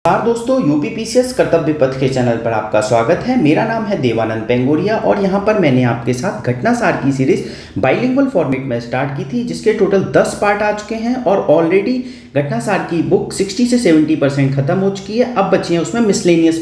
नमस्कार दोस्तों, यूपीपीसीएस कर्तव्य पथ के चैनल पर आपका स्वागत है। मेरा नाम है देवानंद पेंगोरिया और यहाँ पर मैंने आपके साथ घटनासार की सीरीज बाइलिंगुअल फॉर्मेट में स्टार्ट की थी, जिसके टोटल 10 पार्ट आ चुके हैं और ऑलरेडी घटनासार की बुक 60 से 70% खत्म हो चुकी है। अब बचे हैं उसमें मिसलेनियस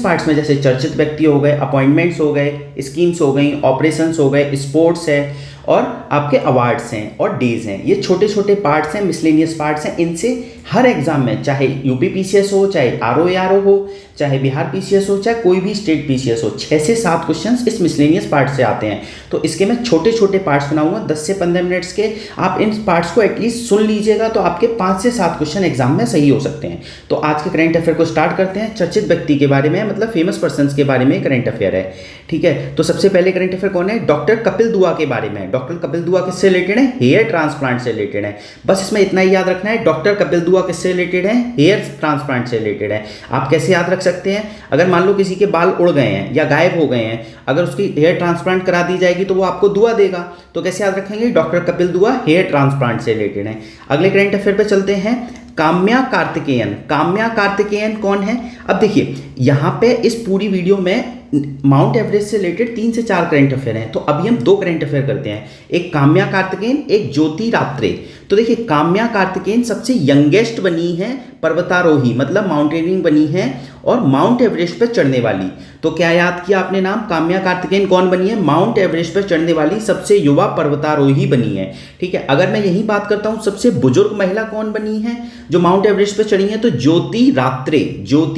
पार्ट्स में जैसे चर्चित व्यक्ति हो गए, अपॉइंटमेंट्स हो गए, स्कीम्स हो गई, ऑपरेशंस हो गए, स्पोर्ट्स है और आपके अवार्ड्स हैं और डेज हैं। ये छोटे छोटे पार्ट्स हैं, मिसलेनियस पार्ट्स हैं। इनसे हर एग्जाम में, चाहे यूपीपीसीएस हो, चाहे आरओएआरओ हो, चाहे बिहार पीसीएस हो, चाहे कोई भी स्टेट पीसीएस हो, 6 से 7 क्वेश्चंस इस मिसलेनियस पार्ट से आते हैं। तो इसके मैं छोटे छोटे पार्ट्स बनाऊंगा 10 से 15 मिनट्स के। आप इन पार्ट्स को एटलीस्ट सुन लीजिएगा तो आपके 5 से 7 क्वेश्चन एग्जाम में सही हो सकते हैं। तो आज के करंट अफेयर को स्टार्ट करते हैं। चर्चित व्यक्ति के बारे में, मतलब फेमस पर्सन्स के बारे में करंट अफेयर है, ठीक है। तो सबसे पहले करंट अफेयर कौन है? डॉक्टर कपिल दुआ के बारे में। डॉक्टर कपिल दुआ किससे रिलेटेड है? हेयर ट्रांसप्लांट से रिलेटेड है। बस इसमें इतना ही याद रखना है, डॉक्टर कपिल दुआ किससे रिलेटेड है? हेयर ट्रांसप्लांट से रिलेटेड है। आप कैसे याद रख सकते हैं? अगर मान लो किसी के बाल उड़ गए हैं या गायब हो गए हैं, अगर उसकी हेयर ट्रांसप्लांट करा दी जाएगी तो वो आपको दुआ देगा। तो कैसे याद रखेंगे? डॉक्टर कपिल दुआ हेयर ट्रांसप्लांट से रिलेटेड है। अगले करंट अफेयर पे चलते हैं। काम्या कार्तिकेयन कौन है? अब देखिए, यहाँ पे इस पूरी वीडियो में माउंट एवरेस्ट से रिलेटेड 3 से 4 करंट अफेयर हैं। तो अभी हम 2 करंट अफेयर करते हैं, एक काम्या कार्तिकेयन, एक ज्योति रात्रे। तो देखिए, काम्या कार्तिकेयन सबसे यंगेस्ट बनी है पर्वतारोही, मतलब माउंटेनियरिंग बनी है और माउंट एवरेस्ट पर चढ़ने वाली। तो क्या याद किया आपने नाम? काम्या कार्तिकेयन कौन बनी है? माउंट एवरेस्ट पर चढ़ने वाली सबसे युवा पर्वतारोही बनी है, ठीक है। अगर मैं यही बात करता हूं, सबसे बुजुर्ग महिला कौन बनी है जो माउंट एवरेस्ट पर चढ़ी है? तो ज्योति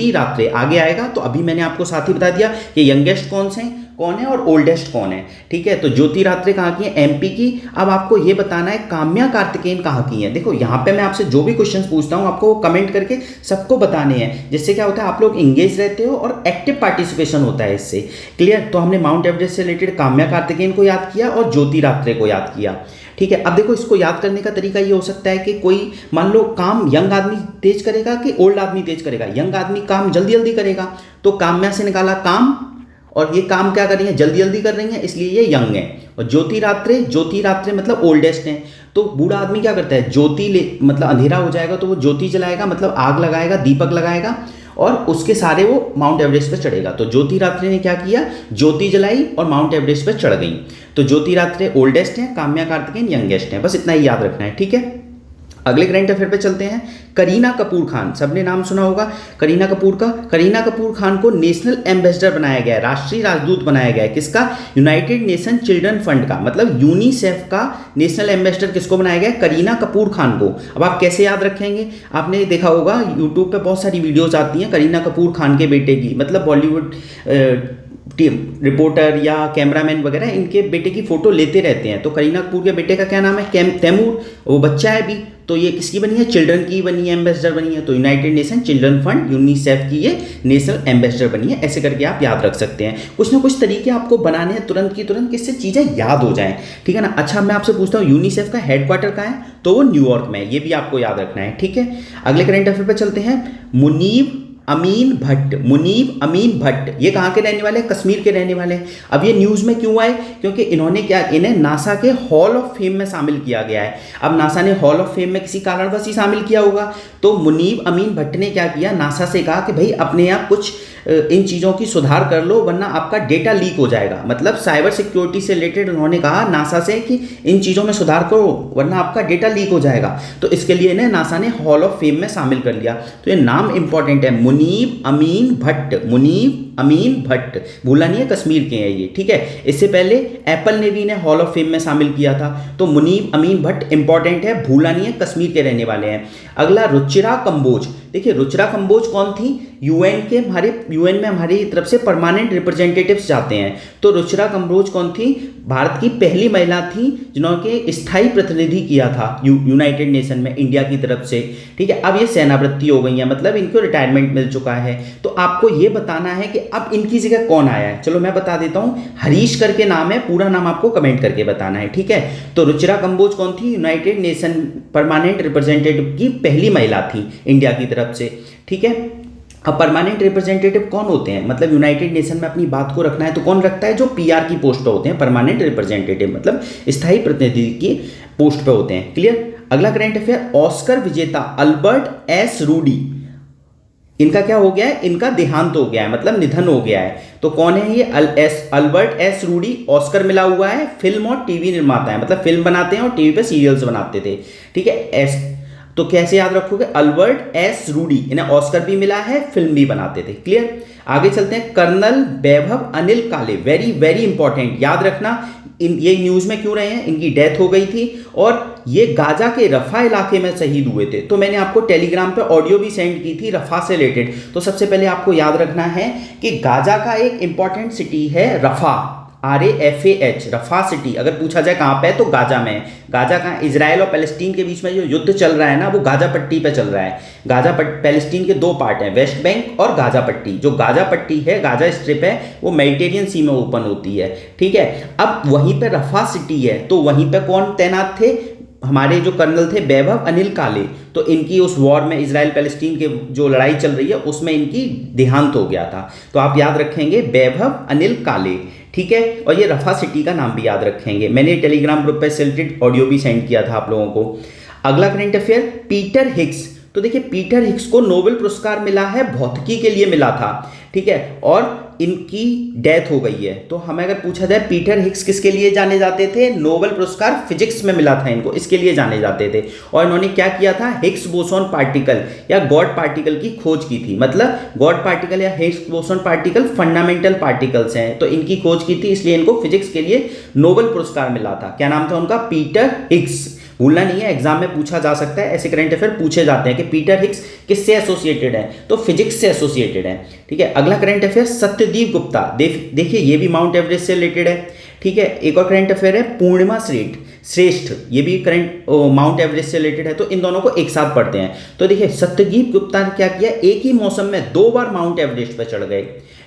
रात्रे आगे आएगा। तो अभी मैंने आपको साथ ही बता दिया कि यंगेस्ट कौन है और ओल्डेस्ट कौन है, ठीक है। तो ज्योति रात्रे कहाँ की है? एमपी की। अब आपको ये बताना है काम्या कार्तिकेयन कहाँ की है। देखो, यहाँ पे मैं आपसे जो भी क्वेश्चंस पूछता हूँ आपको कमेंट करके सबको बताने हैं, जिससे क्या होता है, आप लोग इंगेज रहते हो और एक्टिव पार्टिसिपेशन होता है इससे। क्लियर? तो हमने माउंट एवरेस्ट से रिलेटेड काम्या कार्तिकेयन को याद किया और ज्योति रात्रे को याद किया, ठीक है। अब देखो, इसको याद करने का तरीका ये हो सकता है कि कोई मान लो काम यंग आदमी तेज करेगा कि ओल्ड आदमी तेज करेगा। यंग आदमी काम जल्दी जल्दी करेगा, तो काम्या से निकाला काम, और ये काम क्या कर रही है? जल्दी जल्दी कर रही है, इसलिए ये यंग है। और ज्योति रात्रे मतलब ओल्डेस्ट है। तो बूढ़ा आदमी क्या करता है? मतलब अंधेरा हो जाएगा तो वो ज्योति जलाएगा, मतलब आग लगाएगा, दीपक लगाएगा और उसके सारे वो माउंट एवरेस्ट पर चढ़ेगा। तो ज्योति रात्रे ने क्या किया? ज्योति जलाई और माउंट एवरेस्ट पर चढ़ गई। तो ज्योति रात्रे ओल्डेस्ट है, काम्या कार्तिकेयन यंगेस्ट है। बस इतना ही याद रखना है, ठीक है। अगले करंट अफेयर पे चलते हैं। करीना कपूर खान, सबने नाम सुना होगा करीना कपूर का। करीना कपूर खान को नेशनल एम्बेसडर बनाया गया है, राष्ट्रीय राजदूत बनाया गया है। किसका? यूनाइटेड नेशन चिल्ड्रन फंड का, मतलब यूनिसेफ का नेशनल एम्बेसडर किसको बनाया गया है? करीना कपूर खान को। अब आप कैसे याद रखेंगे? आपने देखा होगा यूट्यूब पे बहुत सारी वीडियोज आती हैं करीना कपूर खान के बेटे की, मतलब बॉलीवुड रिपोर्टर या कैमरामैन वगैरह इनके बेटे की फोटो लेते रहते हैं। तो करीना कपूर के बेटे का क्या नाम है? तैमूर। वो बच्चा है अभी। तो ये किसकी बनी है? चिल्ड्रन की बनी है, एम्बेसडर बनी है। तो United nation children fund UNICEF की ये नेशनल एम्बेसडर बनी है। ऐसे करके आप याद रख सकते हैं। कुछ ना कुछ तरीके आपको बनाने हैं तुरंत की तुरंत, किससे चीज़ें याद हो जाएं, ठीक है ना। अच्छा, मैं आपसे पूछता हूँ, यूनिसेफ का हेडक्वार्टर कहाँ है? तो वो न्यूयॉर्क में है। ये भी आपको याद रखना है, ठीक है। अगले करंट अफेयर पर चलते हैं। मुनीब अमीन भट्ट, ये कहाँ के रहने वाले हैं? कश्मीर के रहने वाले हैं। अब ये न्यूज़ में क्यों आए? क्योंकि इन्हें नासा के हॉल ऑफ फेम में शामिल किया गया है। अब नासा ने हॉल ऑफ फेम में किसी कारणवश ही शामिल किया होगा। तो मुनीब अमीन भट्ट ने क्या किया? नासा से कहा कि भाई अपने आप कुछ इन चीज़ों की सुधार कर लो, वरना आपका डेटा लीक हो जाएगा। मतलब साइबर सिक्योरिटी से रिलेटेड उन्होंने कहा नासा से कि इन चीज़ों में सुधार करो, वरना आपका डेटा लीक हो जाएगा। तो इसके लिए इन्हें नासा ने हॉल ऑफ फेम में शामिल कर लिया। तो ये नाम इंपॉर्टेंट है, मुनीब अमीन भट्ट, भूला नहीं है, कश्मीर के हैं ये, ठीक है। इससे पहले एप्पल ने भी इन्हें हॉल ऑफ फेम में शामिल किया था। तो मुनीब अमीन भट्ट इंपॉर्टेंट है, भूला नहीं है, कश्मीर के रहने वाले हैं। अगला रुचिरा कंबोज। देखिए, रुचिरा कंबोज कौन थी? यूएन में हमारी तरफ से परमानेंट रिप्रेजेंटेटिव्स जाते हैं। तो रुचिरा कंबोज कौन थी? भारत की पहली महिला थी जिन्होंने स्थायी प्रतिनिधि किया था यूनाइटेड नेशन में इंडिया की तरफ से, ठीक है। अब ये सेनावृत्ति हो गई है, मतलब इनको रिटायरमेंट मिल चुका है। तो आपको ये बताना है कि अब इनकी जगह कौन आया है। चलो मैं बता देता हूँ, हरीश करके नाम है, पूरा नाम आपको कमेंट करके बताना है, ठीक है। तो रुचिरा कंबोज कौन थी? यूनाइटेड नेशन परमानेंट रिप्रेजेंटेटिव की पहली महिला थी इंडिया की तरफ से, ठीक है। अब परमानेंट रिप्रेजेंटेटिव कौन होते हैं? मतलब यूनाइटेड नेशन में अपनी बात को रखना है तो कौन रखता है? जो पीआर की पोस्ट पे होते हैं, परमानेंट रिप्रेजेंटेटिव मतलब स्थायी प्रतिनिधि की पोस्ट पे होते हैं। क्लियर? अगला करंट अफेयर, ऑस्कर विजेता अल्बर्ट एस रूडी इनका क्या हो गया है, इनका देहांत हो गया है, मतलब निधन हो गया है। तो कौन है ये, अल्बर्ट एस रूडी, ऑस्कर मिला हुआ है, फिल्म और टीवी निर्माता है, मतलब फिल्म बनाते हैं और टीवी पे सीरियल्स बनाते थे, ठीक है। एस, तो कैसे याद रखोगे, अल्बर्ट एस रूडी, इन्हें ऑस्कर भी मिला है, फिल्म भी बनाते थे। क्लियर। आगे चलते हैं, कर्नल वैभव अनिल काले, वेरी वेरी इंपॉर्टेंट, याद रखना। ये न्यूज में क्यों रहे हैं, इनकी डेथ हो गई थी और ये गाजा के रफा इलाके में शहीद हुए थे। तो मैंने आपको टेलीग्राम पे ऑडियो भी सेंड की थी रफा से रिलेटेड। तो सबसे पहले आपको याद रखना है कि गाजा का एक इंपॉर्टेंट सिटी है रफा, RAFAH, रफा सिटी। अगर पूछा जाए कहाँ पे है तो गाजा में है। गाजा कहाँ, इजराइल और पैलेस्टीन के बीच में जो युद्ध चल रहा है ना, वो गाजा पट्टी पे चल रहा है। पैलेस्टीन के दो पार्ट हैं, वेस्ट बैंक और गाजा पट्टी। जो गाजा पट्टी है, गाजा स्ट्रिप है, वो मेडिटेरियन सी में ओपन होती है, ठीक है। अब वहीं पे रफा सिटी है, तो वहीं पे कौन तैनात थे, हमारे जो कर्नल थे वैभव अनिल काले। तो इनकी उस वॉर में, इजराइल पैलेस्टीन के जो लड़ाई चल रही है उसमें इनकी देहांत हो गया था। तो आप याद रखेंगे वैभव अनिल काले, ठीक है। और ये रफा सिटी का नाम भी याद रखेंगे। मैंने टेलीग्राम ग्रुप पे रिलेटेड ऑडियो भी सेंड किया था आप लोगों को। अगला करंट अफेयर, पीटर हिग्स। तो देखिए पीटर हिग्स को नोबेल पुरस्कार मिला है, भौतिकी के लिए मिला था, ठीक है, और इनकी डेथ हो गई है। तो हमें अगर पूछा जाए पीटर हिग्स किसके लिए जाने जाते थे, नोबेल पुरस्कार फिजिक्स में मिला था इनको, इसके लिए जाने जाते थे। और इन्होंने क्या किया था, हिग्स बोसोन पार्टिकल या गॉड पार्टिकल की खोज की थी। मतलब गॉड पार्टिकल या Higgs boson particle fundamental particles हैं, तो इनकी खोज की थी, इसलिए इनको फिजिक्स के लिए नोबेल पुरस्कार मिला था। क्या नाम था उनका, पीटर हिग्स। भूलना नहीं है, एग्जाम में पूछा जा सकता है, ऐसे करंट अफेयर पूछे जाते हैं कि पीटर हिग्स किससे एसोसिएटेड है, तो फिजिक्स से एसोसिएटेड है, ठीक है। अगला करंट अफेयर, सत्यदीप गुप्ता। देखिए ये भी माउंट एवरेस्ट से रिलेटेड है, ठीक है। एक और करंट अफेयर है पूर्णिमा श्रेष्ठ, ये भी करंट माउंट एवरेस्ट से रिलेटेड है। तो इन दोनों को एक साथ पढ़ते हैं। तो देखिए सत्यदीप गुप्ता ने क्या किया, एक ही मौसम में 2 बार माउंट एवरेस्ट पर चढ़ गए,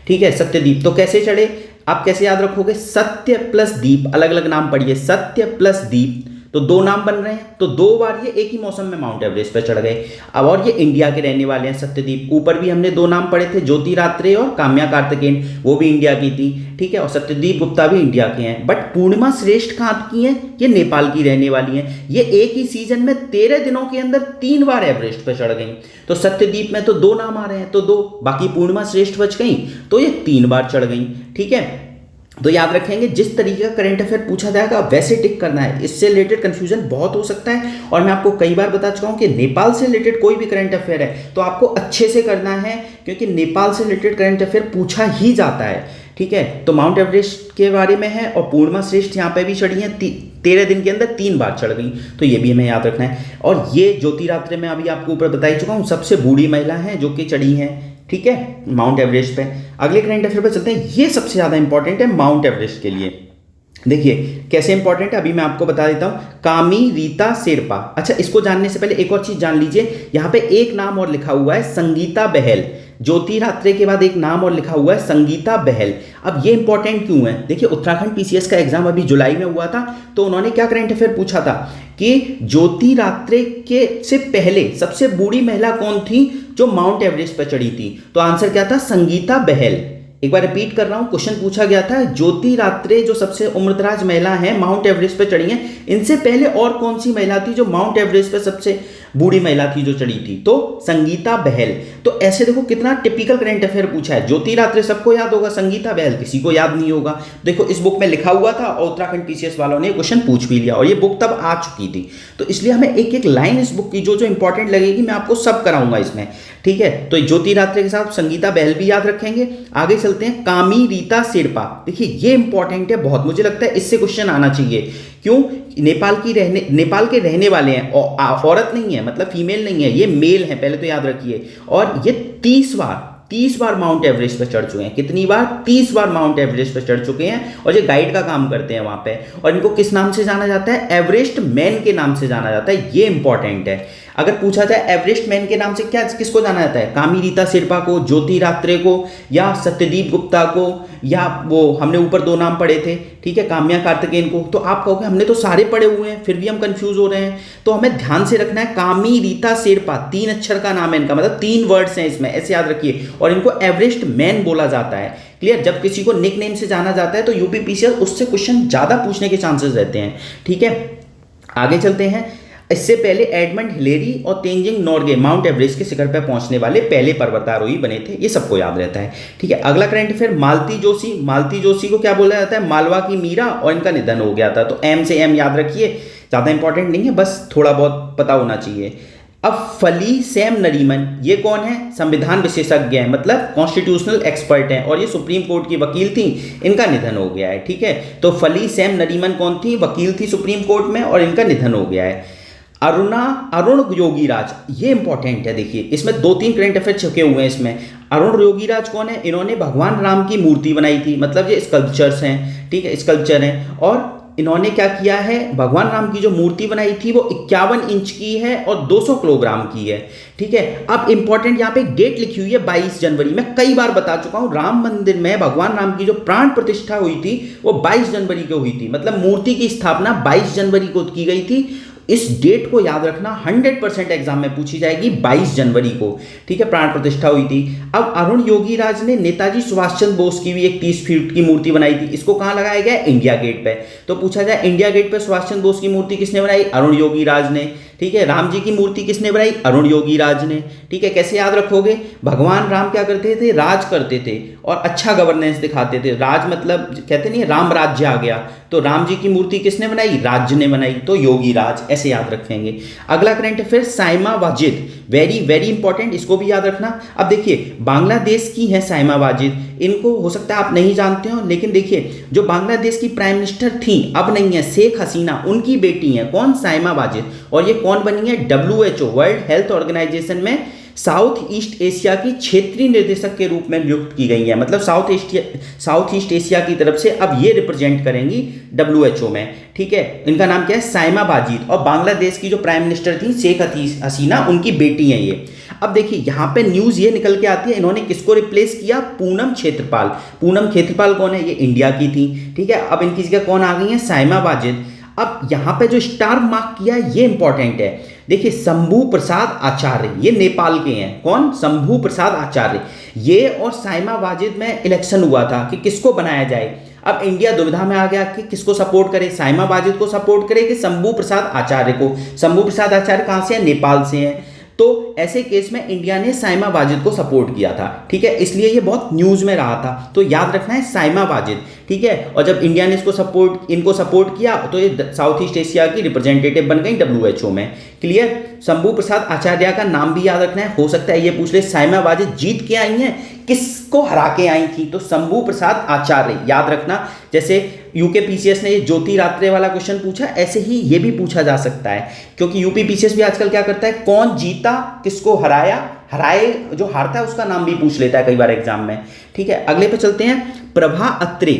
ठीक है। सत्यदीप, तो कैसे चढ़े, आप कैसे याद रखोगे, सत्य प्लस दीप, अलग अलग नाम पढ़िए, सत्य प्लस दीप, तो 2 नाम बन रहे हैं। तो 2 बार ये एक ही मौसम में माउंट एवरेस्ट पर चढ़ गए। अब और ये इंडिया के रहने वाले हैं सत्यदीप। ऊपर भी हमने 2 नाम पढ़े थे, ज्योति रात्रे और काम्या कार्तिकेयन, वो भी इंडिया की थी, ठीक है। और सत्यदीप गुप्ता भी इंडिया के हैं। बट पूर्णिमा श्रेष्ठ कहाँ की हैं, ये नेपाल की रहने वाली हैं। ये एक ही सीजन में 13 दिनों के अंदर 3 बार एवरेस्ट पर चढ़ गई। तो सत्यदीप में तो 2 नाम आ रहे हैं, तो 2, बाकी पूर्णिमा श्रेष्ठ बच गई, तो ये 3 बार चढ़ गई, ठीक है। तो याद रखेंगे, जिस तरीके का करंट अफेयर पूछा जाएगा वैसे टिक करना है। इससे रिलेटेड कंफ्यूजन बहुत हो सकता है, और मैं आपको कई बार बता चुका हूं कि नेपाल से रिलेटेड कोई भी करंट अफेयर है तो आपको अच्छे से करना है, क्योंकि नेपाल से रिलेटेड करंट अफेयर पूछा ही जाता है, ठीक है। तो माउंट एवरेस्ट के बारे में है, और पूर्णिमा श्रेष्ठ यहाँ पे भी चढ़ी है, 13 दिन के अंदर 3 बार चढ़ गई, तो ये भी हमें याद रखना है। और ये ज्योति रात्रे में अभी आपको ऊपर बता ही चुका हूँ, सबसे बूढ़ी महिला है जो कि चढ़ी हैं, ठीक है, माउंट एवरेस्ट पे। अगले करंट अफेयर पे चलते हैं, ये सबसे ज़्यादा इंपॉर्टेंट है माउंट एवरेस्ट के लिए। देखिए कैसे इंपॉर्टेंट है, अभी मैं आपको बता देता हूं, कामी रीता शेरपा। अच्छा, इसको जानने से पहले एक और चीज जान लीजिए, यहां पे एक नाम और लिखा हुआ है, संगीता बहल। ज्योति रात्रे के बाद एक नाम और लिखा हुआ है, संगीता बहल। अब ये इंपॉर्टेंट क्यों है, देखिए उत्तराखंड PCS का एग्जाम अभी जुलाई में हुआ था, तो उन्होंने क्या करंट अफेयर पूछा था कि ज्योति रात्रे के से पहले सबसे बूढ़ी महिला कौन थी जो माउंट एवरेस्ट पर चढ़ी थी। तो आंसर क्या था, संगीता बहल। एक बार रिपीट कर रहा हूं, क्वेश्चन पूछा गया था, ज्योति रात्रे जो सबसे उम्रदराज महिला है माउंट एवरेस्ट पर चढ़ी हैं, इनसे पहले और कौन सी महिला थी जो माउंट एवरेस्ट पर सबसे बूढ़ी महिला थी जो चढ़ी थी, तो संगीता बहल। तो ऐसे देखो कितना टिपिकल करंट अफेयर पूछा है। ज्योति रात्रे सबको याद होगा, संगीता बहल किसी को याद नहीं होगा। देखो इस बुक में लिखा हुआ था और उत्तराखंड PCS वालों ने क्वेश्चन पूछ भी लिया, और ये बुक तब आ चुकी थी। तो इसलिए हमें एक एक लाइन इस बुक की जो जो इंपॉर्टेंट लगेगी मैं आपको सब कराऊंगा इसमें, ठीक है। तो ज्योति रात्रे के साथ संगीता बहल भी याद रखेंगे। आगे चलते हैं, कामी रीता शेरपा। देखिए ये इंपॉर्टेंट है बहुत, मुझे लगता है इससे क्वेश्चन आना चाहिए। क्यों, नेपाल के रहने वाले हैं, औरत नहीं है, मतलब फीमेल नहीं है, ये मेल है, पहले तो याद रखिए। और ये 30 बार माउंट एवरेस्ट पर चढ़ चुके हैं। कितनी बार, 30 बार माउंट एवरेस्ट पर चढ़ चुके हैं, और ये गाइड का काम करते हैं वहां पे। और इनको किस नाम से जाना जाता है, एवरेस्ट मैन के नाम से जाना जाता है, ये इंपॉर्टेंट है। अगर पूछा जाए एवरेस्ट मैन के नाम से क्या किसको जाना जाता है, कामी रीता शेरपा को, ज्योति रात्रे को, या सत्यदीप गुप्ता को, या वो हमने ऊपर 2 नाम पढ़े थे, ठीक है, काम्या कार्तिकेयन को। तो आप कहोगे हमने तो सारे पढ़े हुए हैं, फिर भी हम कंफ्यूज हो रहे हैं। तो हमें ध्यान से रखना है, कामी रीता शेरपा 3 अक्षर का नाम है इनका, मतलब 3 वर्ड्स हैं इसमें, ऐसे याद रखिए। और इनको एवरेस्ट मैन बोला जाता है। क्लियर, जब किसी को निक नेम से जाना जाता है तो यूपी PCS उससे क्वेश्चन ज्यादा पूछने के चांसेस रहते हैं, ठीक है। आगे चलते हैं, इससे पहले एडमंड हिलेरी और तेंजिंग नोर्गे माउंट एवरेस्ट के शिखर पर पहुंचने वाले पहले पर्वतारोही बने थे। ये सबको याद रहता है। ठीक है, अगला करंट अफेयर, मालती जोशी को क्या बोला जाता है? मालवा की मीरा, और इनका निधन हो गया था। तो एम से एम याद रखिए, ज़्यादा इंपॉर्टेंट नहीं है, बस थोड़ा बहुत पता होना चाहिए। अब फली सैम नरीमन, ये कौन है? संविधान विशेषज्ञ हैं, मतलब कॉन्स्टिट्यूशनल एक्सपर्ट हैं, और ये सुप्रीम कोर्ट की वकील थी। इनका निधन हो गया है। ठीक है, तो फली सैम नरीमन कौन थी? वकील थी सुप्रीम कोर्ट में, और इनका निधन हो गया है। अरुण योगीराज, ये इंपॉर्टेंट है। देखिए, इसमें 2-3 करंट अफेयर छुपे हुए हैं इसमें। अरुण योगीराज कौन है? इन्होंने भगवान राम की मूर्ति बनाई थी, मतलब ये स्कल्पचर्स हैं। ठीक है, स्कल्पचर हैं, और इन्होंने क्या किया है? भगवान राम की जो मूर्ति बनाई थी वो 51 इंच की है और 200 किलोग्राम की है। ठीक है, अब इंपॉर्टेंट यहाँ पे डेट लिखी हुई है 22 जनवरी। मैं कई बार बता चुका हूँ, राम मंदिर में भगवान राम की जो प्राण प्रतिष्ठा हुई थी वो 22 जनवरी को हुई थी, मतलब मूर्ति की स्थापना 22 जनवरी को की गई थी। इस डेट को याद रखना, 100% एग्जाम में पूछी जाएगी, 22 जनवरी को। ठीक है, प्राण प्रतिष्ठा हुई थी। अब अरुण योगीराज ने नेताजी सुभाष चंद्र बोस की भी एक 30 फीट की मूर्ति बनाई थी। इसको कहाँ लगाया गया? इंडिया गेट पे। तो पूछा जाए, इंडिया गेट पे सुभाष चंद्र बोस की मूर्ति किसने बनाई? अरुण योगीराज ने। ठीक है, राम जी की मूर्ति किसने बनाई? अरुण योगीराज ने। ठीक है, कैसे याद रखोगे? भगवान राम क्या करते थे? राज करते थे और अच्छा गवर्नेंस दिखाते थे। राज मतलब कहते नहीं, राम राज्य आ गया। तो राम जी की मूर्ति किसने बनाई? राज्य ने बनाई, तो योगीराज, ऐसे याद रखेंगे। अगला current affair, Saima Wajid, very very important, इसको भी याद रखना। अब देखिए, बांग्लादेश की है साइमा वाजिद। इनको हो सकता है आप नहीं जानते हो, लेकिन देखिए, जो बांग्लादेश की प्राइम मिनिस्टर थी, अब नहीं है, शेख हसीना, उनकी बेटी है। कौन? साइमा वाजिद। और ये कौन बनी है? WHO, वर्ल्ड हेल्थ ऑर्गेनाइजेशन में साउथ ईस्ट एशिया की क्षेत्रीय निर्देशक के रूप में नियुक्त की गई है। मतलब साउथ ईस्ट एशिया की तरफ से अब ये रिप्रेजेंट करेंगी WHO में। ठीक है, इनका नाम क्या है? साइमा वाजिद। और बांग्लादेश की जो प्राइम मिनिस्टर थी शेख हसीना, उनकी बेटी है ये। अब देखिए, यहाँ पे न्यूज ये निकल के आती है, इन्होंने किसको रिप्लेस किया? पूनम क्षेत्रपाल। पूनम क्षेत्रपाल कौन है? ये इंडिया की थी। ठीक है, अब इनकी जगह कौन आ गई है? साइमा वाजिद। अब यहाँ पे जो स्टार मार्क किया है ये इंपॉर्टेंट है। देखिए, शंभू प्रसाद आचार्य, ये नेपाल के हैं। कौन? शंभू प्रसाद आचार्य। ये और साइमा वाजिद में इलेक्शन हुआ था कि किसको बनाया जाए। अब इंडिया दुविधा में आ गया कि किसको सपोर्ट करे, साइमा वाजिद को सपोर्ट करे कि शंभू प्रसाद आचार्य को। शंभू प्रसाद आचार्य कहाँ से हैं? नेपाल से हैं। तो ऐसे केस में इंडिया ने साइमा वाजिद को सपोर्ट किया था। ठीक है, इसलिए ये बहुत न्यूज में रहा था। तो याद रखना है साइमा वाजिद। ठीक है, और जब इंडिया ने इनको सपोर्ट किया तो ये साउथ ईस्ट एशिया की रिप्रेजेंटेटिव बन गई WHO में। क्लियर? शंभू प्रसाद आचार्य का नाम भी याद रखना है। हो सकता है ये पूछ ले, साइमा वाजिद जीत के आई हैं, किसको हरा के आई थी? तो शंभू प्रसाद आचार्य याद रखना। जैसे UPSC ने ये ज्योति रात्रे वाला क्वेश्चन पूछा, ऐसे ही ये भी पूछा जा सकता है, क्योंकि UPSC भी आजकल क्या करता है, कौन जीता, किसको हराया, हराए जो हारता है उसका नाम भी पूछ लेता है कई बार एग्जाम में। ठीक है, अगले पे चलते हैं, प्रभा अत्रे।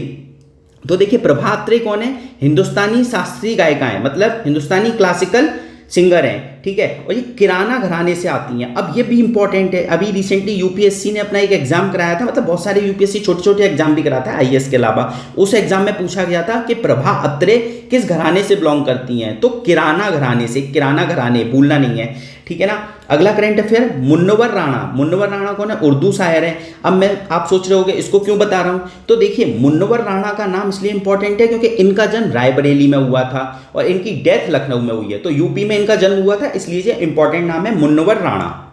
तो देखिए, प्रभा अत्रे कौन है? हिंदुस्तानी शास्त्रीय गायिका है, मतलब हिंदुस्तानी क्लासिकल सिंगर हैं। ठीक है, और ये किराना घराने से आती हैं। अब ये भी इंपॉर्टेंट है, अभी रिसेंटली UPSC ने अपना एक एग्जाम कराया था, मतलब बहुत सारे UPSC छोटे छोटे एग्जाम भी कराता है IAS के अलावा। उस एग्जाम में पूछा गया था कि प्रभा अत्रे किस घराने से बिलोंग करती हैं? तो किराना घराने से। किराना घराने भूलना नहीं है। ठीक है ना। अगला करंट अफेयर, मुन्नवर राणा। मुन्नवर राणा कौन है? उर्दू शायर है। अब आप सोच रहे होगे इसको क्यों बता रहा हूँ, तो देखिए, मुन्नवर राणा का नाम इसलिए इंपॉर्टेंट है क्योंकि इनका जन्म रायबरेली में हुआ था और इनकी डेथ लखनऊ में हुई है। तो यूपी में इनका जन्म हुआ था, इसलिए इंपॉर्टेंट नाम है मुन्नवर राणा।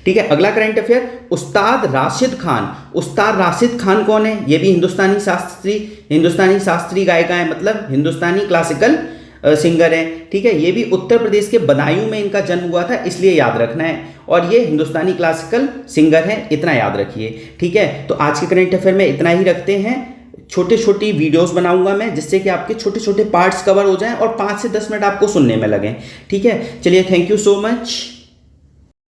ठीक है, अगला करंट अफेयर, उस्ताद राशिद खान। उस्ताद राशिद खान कौन है? ये भी हिंदुस्तानी शास्त्रीय गायिका है, मतलब हिंदुस्तानी क्लासिकल सिंगर है। ठीक है, ये भी उत्तर प्रदेश के बदायूं में इनका जन्म हुआ था, इसलिए याद रखना है। और ये हिंदुस्तानी क्लासिकल सिंगर है, इतना याद रखिए। ठीक है, तो आज के करंट अफेयर में इतना ही रखते हैं। छोटी छोटी वीडियोस बनाऊंगा मैं, जिससे कि आपके छोटे छोटे पार्ट्स कवर हो जाएं और 5 से 10 मिनट आपको सुनने में लगें। ठीक है, चलिए, थैंक यू सो मच।